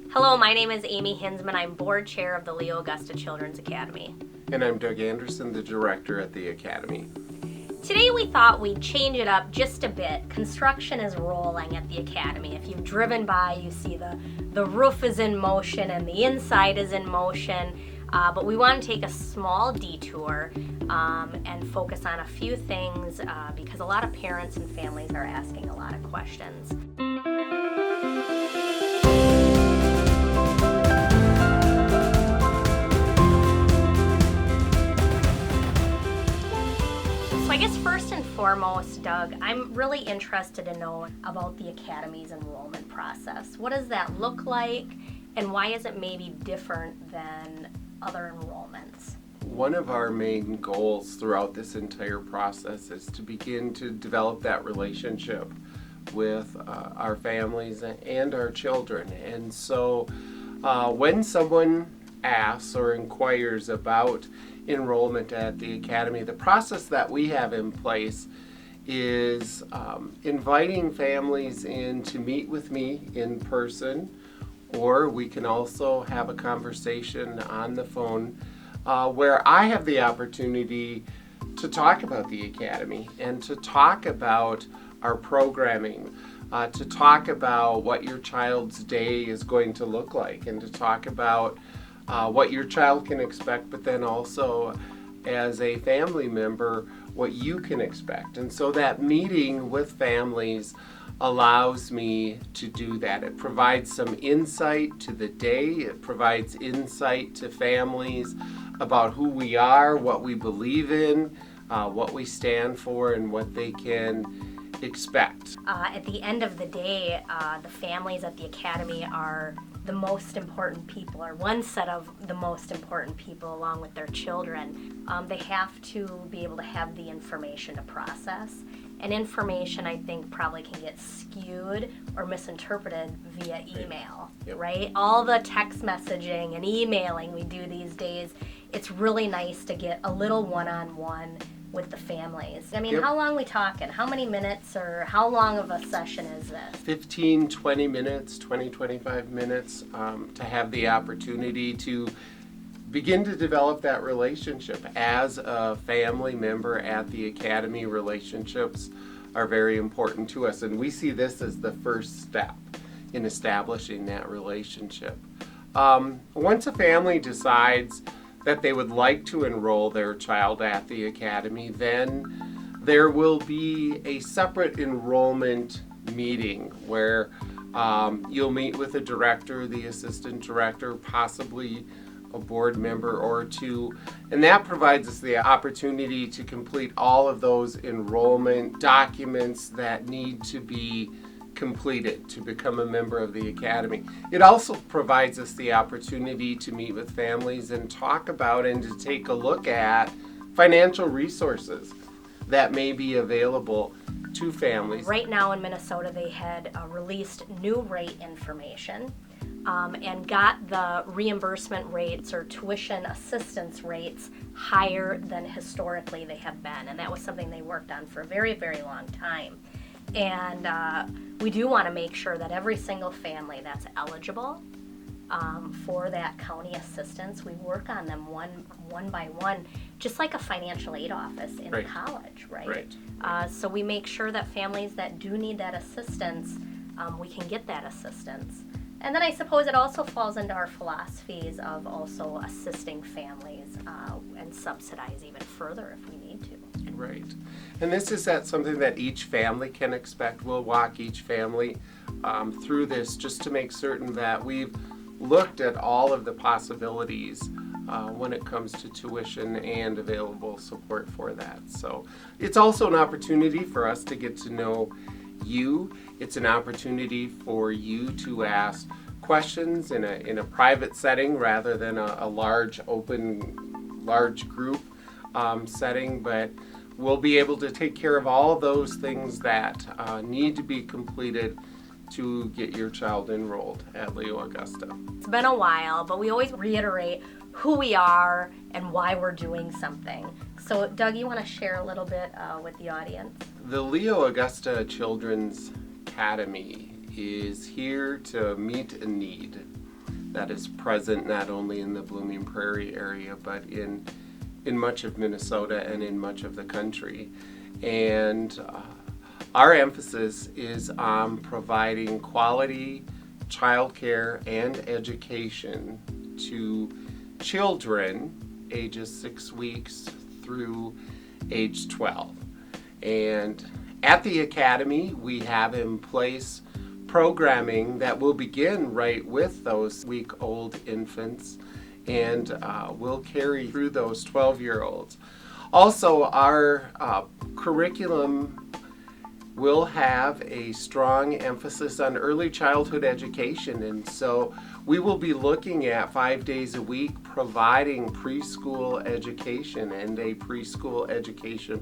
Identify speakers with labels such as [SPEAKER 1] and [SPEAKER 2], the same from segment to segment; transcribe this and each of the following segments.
[SPEAKER 1] Hello, my name is Amy Hinsman. I'm board chair of the Leo Augusta Children's Academy.
[SPEAKER 2] And I'm Doug Anderson, the director at the Academy.
[SPEAKER 1] Today we thought we'd change it up just a bit. Construction is rolling at the Academy. If you've driven by, you see the roof is in motion and the inside is in motion. But we want to take a small detour and focus on a few things because a lot of parents and families are asking a lot of questions. So I guess first and foremost, Doug, I'm really interested to know about the Academy's enrollment process. What does that look like, and why is it maybe different than other enrollments?
[SPEAKER 2] One of our main goals throughout this entire process is to begin to develop that relationship with our families and our children. And so when someone asks or inquires about enrollment at the Academy, the process that we have in place is inviting families in to meet with me in person, or we can also have a conversation on the phone where I have the opportunity to talk about the Academy and to talk about our programming, to talk about what your child's day is going to look like, and to talk about what your child can expect, but then also as a family member, what you can expect. And so that meeting with families allows me to do that. It provides some insight to the day. It provides insight to families about who we are, what we believe in, what we stand for, and what they can expect.
[SPEAKER 1] At the end of the day, the families at the Academy are the most important people, or one set of the most important people along with their children. They have to be able to have the information to process. And information, I think, probably can get skewed or misinterpreted via email, right? All the text messaging and emailing we do these days, it's really nice to get a little one-on-one with the families. I mean, how long are we talking? How many minutes, or how long of a session is this?
[SPEAKER 2] 15, 20 minutes, 20, 25 minutes to have the opportunity to begin to develop that relationship as a family member at the Academy. Relationships are very important to us, and we see this as the first step in establishing that relationship. Once a family decides that they would like to enroll their child at the Academy, then there will be a separate enrollment meeting where you'll meet with the director, the assistant director, possibly a board member or two, and that provides us the opportunity to complete all of those enrollment documents that need to be completed to become a member of the Academy. It also provides us the opportunity to meet with families and talk about and to take a look at financial resources that may be available to families.
[SPEAKER 1] Right now in Minnesota, they had released new rate information and got the reimbursement rates or tuition assistance rates higher than historically they have been. And that was something they worked on for a very, very long time. And we do want to make sure that every single family that's eligible for that county assistance, we work on them one by one, just like a financial aid office in college, right? So we make sure that families that do need that assistance, we can get that assistance. And then I suppose it also falls into our philosophies of also assisting families and subsidize even further if we need to.
[SPEAKER 2] Right. And this is something that each family can expect. We'll walk each family through this just to make certain that we've looked at all of the possibilities when it comes to tuition and available support for that. So it's also an opportunity for us to get to know you. It's an opportunity for you to ask questions in a private setting rather than a large group setting, but we'll be able to take care of all of those things that need to be completed to get your child enrolled at Leo Augusta.
[SPEAKER 1] It's been a while, but we always reiterate who we are and why we're doing something. So Doug, you want to share a little bit with the audience?
[SPEAKER 2] The Leo Augusta Children's Academy is here to meet a need. that is present not only in the Blooming Prairie area, but in much of Minnesota and in much of the country. And our emphasis is on providing quality childcare and education to children ages 6 weeks through age 12. And at the Academy, we have in place programming that will begin right with those week-old infants and will carry through those 12-year-olds. Also, our curriculum will have a strong emphasis on early childhood education, and so we will be looking at 5 days a week providing preschool education and a preschool education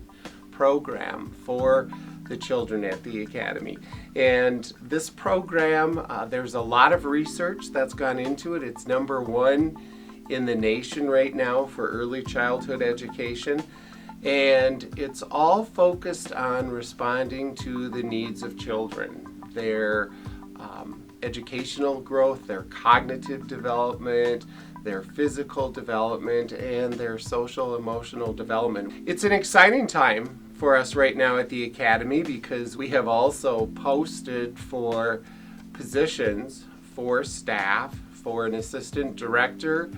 [SPEAKER 2] program for the children at the Academy. And this program, there's a lot of research that's gone into it. It's number one in the nation right now for early childhood education. And it's all focused on responding to the needs of children, their educational growth, their cognitive development, their physical development, and their social emotional development. It's an exciting time for us right now at the Academy because we have also posted for positions for staff, for an assistant director,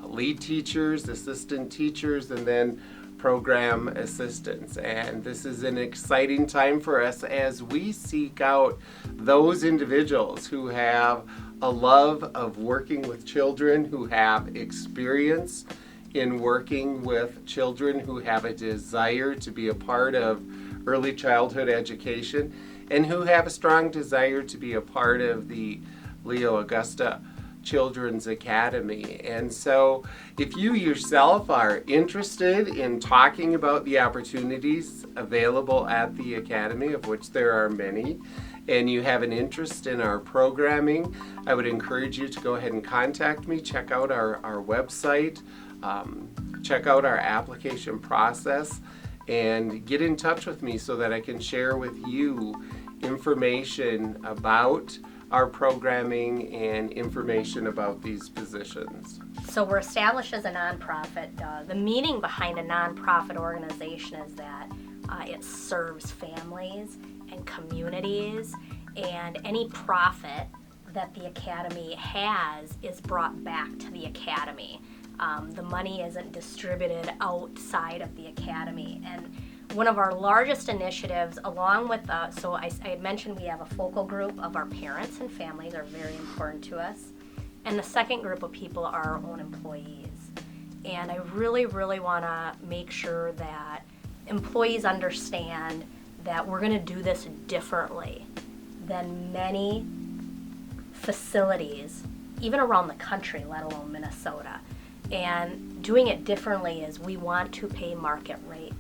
[SPEAKER 2] lead teachers, assistant teachers, and then program assistants. And this is an exciting time for us as we seek out those individuals who have a love of working with children, who have experience in working with children, who have a desire to be a part of early childhood education, and who have a strong desire to be a part of the Leo Augusta Children's Academy. And so if you yourself are interested in talking about the opportunities available at the Academy, of which there are many, and you have an interest in our programming, I would encourage you to go ahead and contact me. Check out our website, check out our application process, and get in touch with me so that I can share with you information about our programming and information about these positions.
[SPEAKER 1] So we're established as a nonprofit. The meaning behind a nonprofit organization is that it serves families and communities, and any profit that the Academy has is brought back to the Academy. The money isn't distributed outside of the Academy. And one of our largest initiatives, along with, so I had mentioned we have a focal group of our parents and families are very important to us. And the second group of people are our own employees. And I really, really want to make sure that employees understand that we're going to do this differently than many facilities, even around the country, let alone Minnesota. And doing it differently is we want to pay market rates.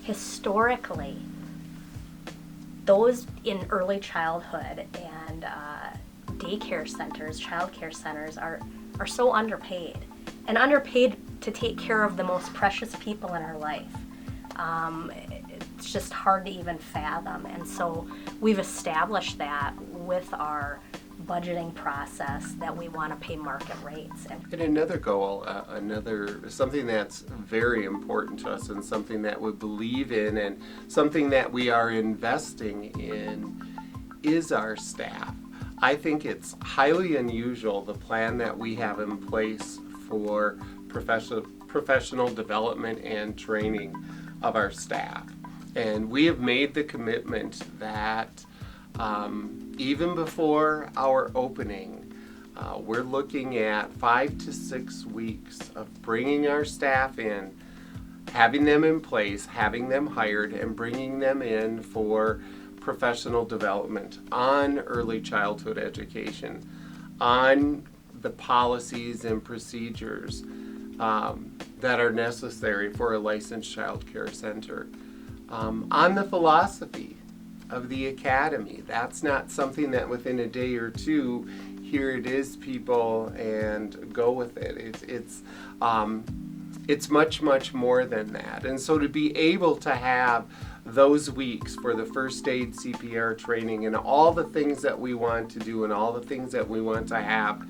[SPEAKER 1] Historically, those in early childhood and daycare centers, childcare centers are so underpaid, and underpaid to take care of the most precious people in our life. It's just hard to even fathom, and so we've established that with our budgeting process that we want to pay market rates.
[SPEAKER 2] And another goal, something that's very important to us and something that we believe in and something that we are investing in is our staff. I think it's highly unusual, the plan that we have in place for professional development and training of our staff. And we have made the commitment that even before our opening, we're looking at 5 to 6 weeks of bringing our staff in, having them in place, having them hired, and bringing them in for professional development on early childhood education, on the policies and procedures that are necessary for a licensed child care center, on the philosophy of the Academy. That's not something that within a day or two, here it is, people, and go with it. It's much, much more than that. And so to be able to have those weeks for the first aid CPR training and all the things that we want to do and all the things that we want to have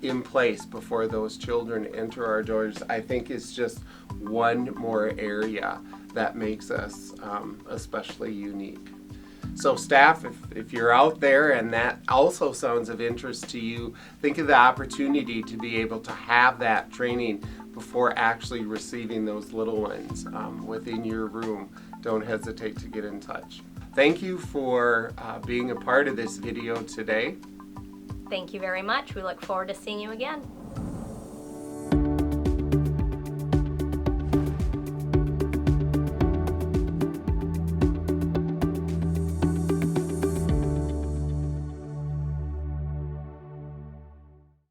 [SPEAKER 2] in place before those children enter our doors, I think is just one more area that makes us especially unique. So staff, if you're out there and that also sounds of interest to you, think of the opportunity to be able to have that training before actually receiving those little ones within your room. Don't hesitate to get in touch. Thank you for being a part of this video today.
[SPEAKER 1] Thank you very much. We look forward to seeing you again.